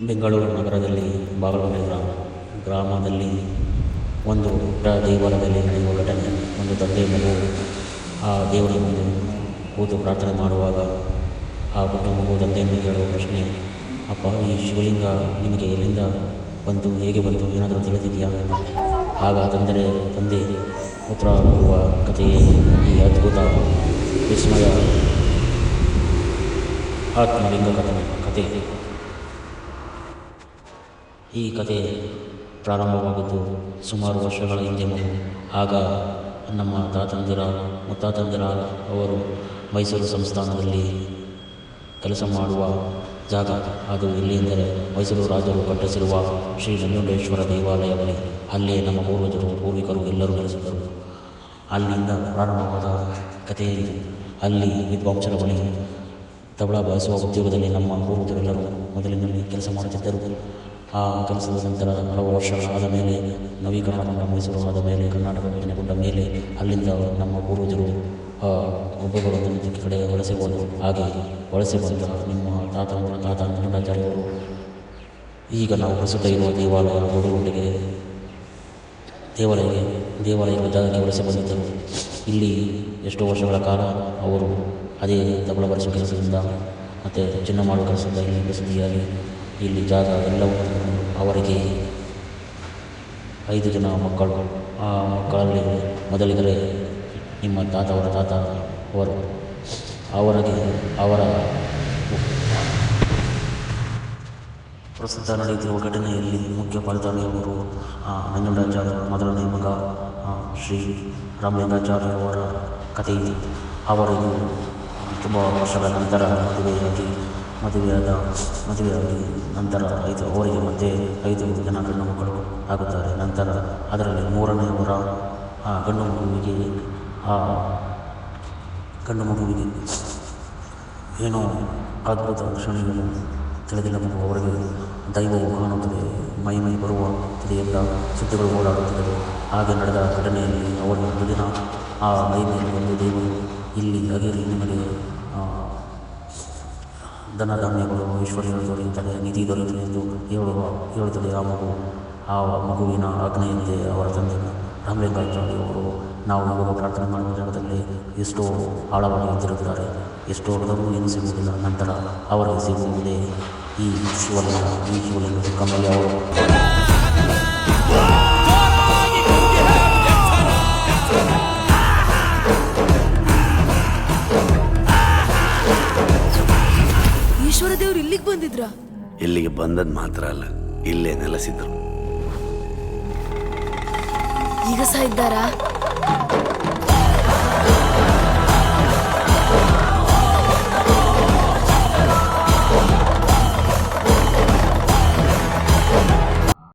ಬೆಂಗಳೂರು ನಗರದಲ್ಲಿ ಬಾಗಲಕೋಟೆ ಗ್ರಾಮದಲ್ಲಿ ಒಂದು ದೇವಾಲಯದಲ್ಲಿ ನಡೆಯುವ ಘಟನೆ. ಒಂದು ತಂದೆ ಮಗು ಆ ದೇವರ ಮುಂದೆ ಕೂತು ಪ್ರಾರ್ಥನೆ ಮಾಡುವಾಗ ಆ ಪುಟ್ಟ ಮಗು ತಂದೆಯನ್ನು ಕೇಳುವ ಪ್ರಶ್ನೆ, ಅಪ್ಪ, ಈ ಶಿವಲಿಂಗ ನಿಮಗೆ ಎಲ್ಲಿಂದ ಬಂತು, ಹೇಗೆ ಬಂತು, ಏನಾದರೂ ತಿಳಿದಿದೆಯಾ? ಆಗ ತಂದೆ ಉತ್ತರ ಕೊಡುವ ಕಥೆಯೇ ಈ ಅದ್ಭುತ ವಿಸ್ಮಯ ಆತ್ಮಲಿಂಗ ಕಥೆ. ಈ ಕಥೆ ಪ್ರಾರಂಭವಾಗಿದ್ದು ಸುಮಾರು ವರ್ಷಗಳ ಹಿಂದೆ. ಆಗ ನಮ್ಮ ಮುತ್ತಾತಂದಿರ ಅವರು ಮೈಸೂರು ಸಂಸ್ಥಾನದಲ್ಲಿ ಕೆಲಸ ಮಾಡುವ ಜಾಗ. ಅದು ಎಲ್ಲಿ ಎಂದರೆ ಮೈಸೂರು ರಾಜರು ಕಟ್ಟಿಸಿರುವ ಶ್ರೀ ನಂಜುಂಡೇಶ್ವರ ದೇವಾಲಯದಲ್ಲಿ. ಅಲ್ಲೇ ನಮ್ಮ ಪೂರ್ವಿಕರು ಎಲ್ಲರೂ ನೆಲೆಸಿದ್ದರು. ಅಲ್ಲಿಂದ ಪ್ರಾರಂಭವಾದ ಕಥೆಯಿದೆ. ಅಲ್ಲಿ ವಿದ್ವಾಂಸರ ಬಳಿ ತಬಲಾ ಬಾರಿಸುವ ಉದ್ಯೋಗದಲ್ಲಿ ನಮ್ಮ ಪೂರ್ವಜರೆಲ್ಲರೂ ಮೊದಲಿನಲ್ಲಿ ಕೆಲಸ ಮಾಡುತ್ತಿದ್ದರು. ಆ ಕೆಲಸದ ನಂತರ ಹಲವು ವರ್ಷಗಳಾದ ಮೇಲೆ ನವೀಕರಣಗೊಂಡ ಮೈಸೂರು ಆದ ಮೇಲೆ ಕರ್ನಾಟಕ ವಿಭಜನೆಗೊಂಡ ಮೇಲೆ ಅಲ್ಲಿಂದ ನಮ್ಮ ಪೂರ್ವಜರು ಒಬ್ಬೊಬ್ಬರೊಂದು ಕಡೆ ವಲಸೆ ಹೋದರು. ಹಾಗೆ ವಲಸೆ ಬಂದ ನಿಮ್ಮ ತಾತ ನಂಜುಂಡಾಚಾರ್ಯವರು ಈಗ ನಾವು ಪ್ರಸ್ತುತ ಇರುವ ದೇವಾಲಯ ಗೋಡುಗುಂಟೆಗೆ ದೇವಾಲಯಗಳ ಜಾಗಕ್ಕೆ ವಲಸೆ ಬಂದಿದ್ದರು. ಇಲ್ಲಿ ಎಷ್ಟೋ ವರ್ಷಗಳ ಕಾಲ ಅವರು ಅದೇ ತಬಲ ಬಾರಿಸುವ ಕೆಲಸದಿಂದ ಮತ್ತು ಚಿನ್ನ ಮಾಡುವ ಕೆಲಸದಿಂದ ಇಲ್ಲಿ ಪ್ರಸಿದ್ಧಿಯಾಗಿ ಇಲ್ಲಿ ಜಾಗ ಎಲ್ಲವೂ ಅವರಿಗೆ 5 ಜನ ಮಕ್ಕಳು. ಆ ಮಕ್ಕಳಲ್ಲಿ ಮೊದಲಿಗರೇ ನಿಮ್ಮ ಅವರ ತಾತ ಅವರ ಪ್ರಸ್ತುತ ನಡೆಯುತ್ತಿರುವ ಘಟನೆಯಲ್ಲಿ ಮುಖ್ಯ ಪಾಲ್ದಾರಿಯವರು ನಂಜುಂಡಾಚಾರ್ಯ ಮೊದಲನೇ ಮಗ ಶ್ರೀ ರಾಮಲಿಂಗಾಚಾರ್ಯವರ ಕಥೆ ಇದೆ. ಅವರಿಗೂ ತುಂಬ ವರ್ಷಗಳ ನಂತರ ಮದುವೆಯಾಗಿ ನಂತರ ಅವರಿಗೆ ಮತ್ತೆ 5 ಜನ ಗಂಡು ಮಕ್ಕಳು ಆಗುತ್ತಾರೆ. ನಂತರ ಅದರಲ್ಲಿ 3ನೇಯವರ ಗಂಡು ಮಗುವಿಗೆ ಏನೋ ಅದ್ಭುತ ಕ್ಷಣಗಳು ತಿಳಿದಿಲ್ಲ. ಅವರಿಗೆ ದೈವವು ಕಾಣುತ್ತದೆ, ಮೈ ಬರುತ್ತದೆ ಎಲ್ಲ ಸುದ್ದಿಗಳು ಓಡಾಡುತ್ತಿದ್ದವು. ಹಾಗೆ ನಡೆದ ಘಟನೆಯಲ್ಲಿ ಅವರಿಗೆ ಒಂದು ದಿನ ಆ ಮೈ ಮೇಲೆ ಒಂದು ದೇವರು ಇಲ್ಲಿ ಅಗಿರಿ ನಿಮಗೆ ಧನ ಧಾನ್ಯಗಳು ಐಶ್ವರ್ಯಗಳು ದೊರೆಯುತ್ತದೆ, ನಿಧಿ ದೊರೆಯುತ್ತದೆ ಎಂದು ಹೇಳುತ್ತದೆ. ಆ ಮಗುವಿನ ಆಜ್ಞೆಯಂತೆ ಅವರ ತಂದೆ ರಾಮಲಿಂಗಾಚಾರ್ಯವರು ನಾವು ಇವಾಗ ಪ್ರಾರ್ಥನೆ ಮಾಡುವ ಜಾಗದಲ್ಲಿ ಎಷ್ಟೋ ಆಳವಾಗಿ ಇದ್ದಿರುತ್ತಾರೆ. ಎಷ್ಟೋ ಹೊಡೆದರೂ ಏನೂ ಸಿಗುವುದಿಲ್ಲ. ನಂತರ ಅವರಿಗೆ ಸಿಗುವುದೇ ಈ ಶಿವಲಿಂಗ ಸಿಕ್ಕ ಮೇಲೆ ಅವರು ಈಶ್ವರ ದೇವರು ಇಲ್ಲಿಗೆ ಬಂದಿದ್ರ? ಇಲ್ಲಿಗೆ ಬಂದದ್ದು ಮಾತ್ರ ಅಲ್ಲ, ಇಲ್ಲೇ ನೆಲೆಸಿದ್ರು. ಈಗ ಸಹ ಇದ್ದಾರಾ?